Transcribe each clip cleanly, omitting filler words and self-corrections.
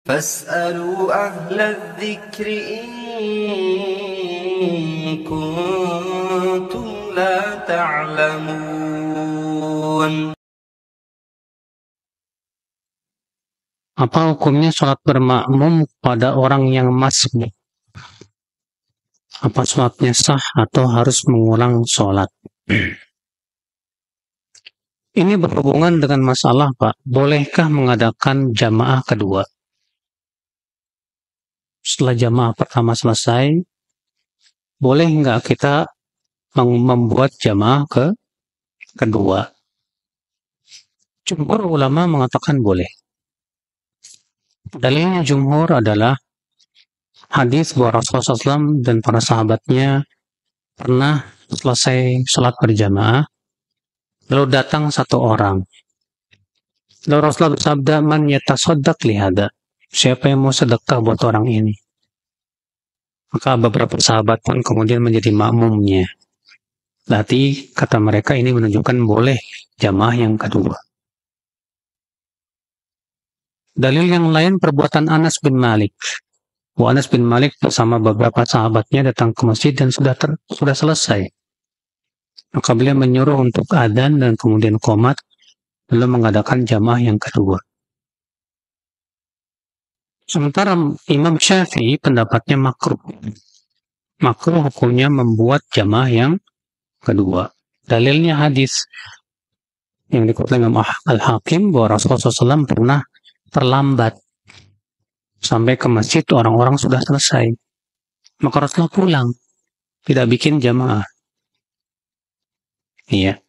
فاسألوا أهل الذكر إن كنتم لا تعلمون. Apa hukumnya sholat bermakmum pada orang yang masbuk? Apa sholatnya sah atau harus mengulang sholat? Ini berhubungan dengan masalah, Pak. Bolehkah mengadakan jamaah kedua? Setelah jamaah pertama selesai, boleh nggak kita membuat jamaah kedua? Jumhur ulama mengatakan boleh. Dalilnya jumhur adalah hadis bahwa Rasulullah SAW dan para sahabatnya pernah selesai sholat berjamaah, lalu datang satu orang. Lalu Rasulullah bersabda, "Man yatasaddaq lihada." Siapa yang mau sedekah buat orang ini? Maka beberapa sahabat pun kemudian menjadi makmumnya. Berarti kata mereka ini menunjukkan boleh jamaah yang kedua. Dalil yang lain perbuatan Anas bin Malik. Anas bin Malik bersama beberapa sahabatnya datang ke masjid dan sudah selesai. Maka beliau menyuruh untuk adzan dan kemudian qomat, lalu mengadakan jamaah yang kedua. Sementara Imam Syafi'i pendapatnya makruh. Makruh hukumnya membuat jamaah yang kedua. Dalilnya hadis yang dikutip Imam Al-Hakim bahwa Rasulullah SAW pernah terlambat sampai ke masjid orang-orang sudah selesai. Maka Rasulullah pulang, tidak bikin jamaah. Iya.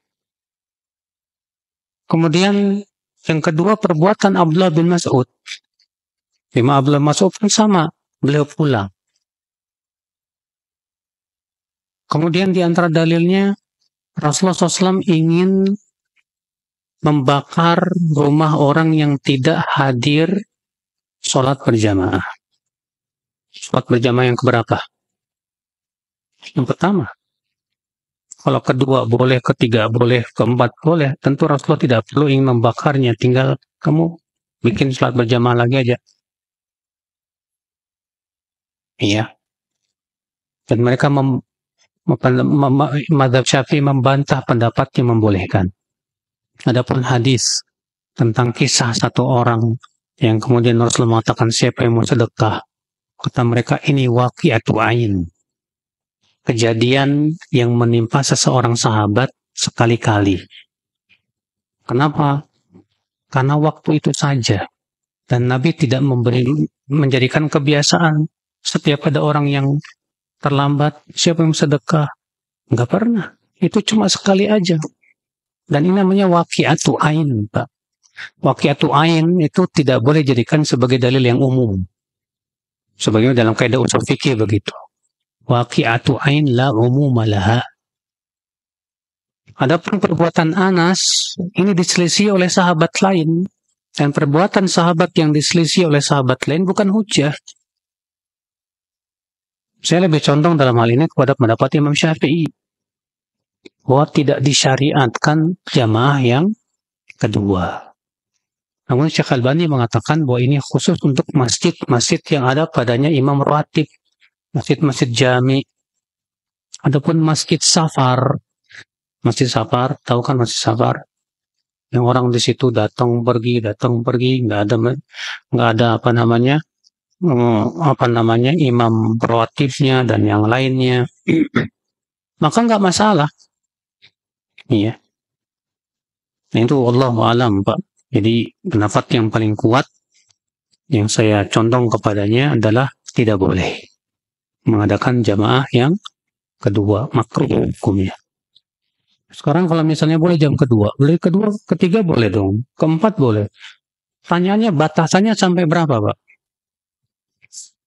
Kemudian yang kedua perbuatan Abdullah bin Mas'ud. Imam Abdullah bin Mas'ud pun sama, beliau pulang. Kemudian di antara dalilnya Rasulullah SAW ingin membakar rumah orang yang tidak hadir sholat berjamaah. Sholat berjamaah yang keberapa? Yang pertama. Kalau kedua boleh, ketiga boleh, keempat boleh. Tentu Rasulullah tidak perlu ingin membakarnya. Tinggal kamu bikin sholat berjamaah lagi aja. Iya. Dan mereka mazhab Syafi'i membantah pendapat yang membolehkan. Adapun hadis tentang kisah satu orang yang kemudian Rasulullah mengatakan siapa yang mau sedekah, kata mereka ini waqi'atu ain, kejadian yang menimpa seseorang sahabat sekali-kali. Kenapa? Karena waktu itu saja, dan Nabi tidak menjadikan kebiasaan setiap ada orang yang terlambat siapa yang sedekah, nggak pernah. Itu cuma sekali aja. Dan ini namanya waqi'atu ain, Pak. Waqi'atu ain itu tidak boleh jadikan sebagai dalil yang umum. Sebagaimana dalam kaidah usul fikih begitu. Waqi'atu ain la umuma laha. Adapun perbuatan Anas ini diselisih oleh sahabat lain, dan perbuatan sahabat yang diselisih oleh sahabat lain bukan hujah. Saya lebih condong dalam hal ini kepada pendapat Imam Syafi'i bahwa tidak disyariatkan jamaah yang kedua. Namun Syekh Albani mengatakan bahwa ini khusus untuk masjid-masjid yang ada padanya imam ratib, masjid-masjid jami. Adapun masjid safar, tahu kan masjid safar? Yang orang di situ datang pergi, nggak ada imam ratibnya dan yang lainnya. Maka nggak masalah. Iya. Nah itu wallahu a'lam, Pak. Jadi pendapat yang paling kuat yang saya condong kepadanya adalah tidak boleh mengadakan jamaah yang kedua, makruh hukumnya. Sekarang kalau misalnya boleh jam kedua, ketiga boleh dong, keempat boleh. Tanyanya batasannya sampai berapa, Pak?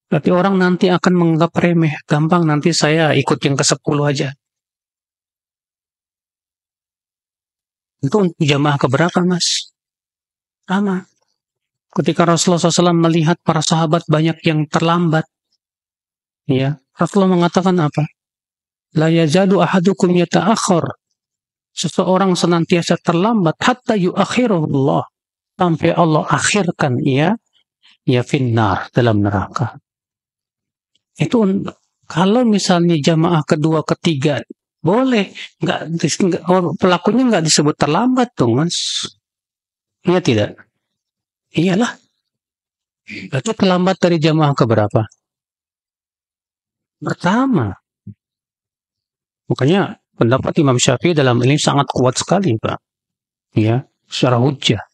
Berarti orang nanti akan menganggap remeh, gampang nanti saya ikut yang ke-10 aja. Itu untuk jamaah keberapa, Mas? Sama. Ketika Rasulullah SAW melihat para sahabat banyak yang terlambat, ya, Rasulullah mengatakan apa? La yazadu ahadukum yata'akhir. Seseorang senantiasa terlambat hatta yu'akhirahu Allah. Sampai Allah akhirkan ia ya finnar, dalam neraka. Itu kalau misalnya jamaah kedua ketiga boleh, pelakunya nggak disebut terlambat dong, Mas. Iya tidak? Iyalah. Itu terlambat dari jamaah keberapa? Pertama. Makanya pendapat Imam Syafi'i dalam ini sangat kuat sekali, Pak. Ya, secara hujjah.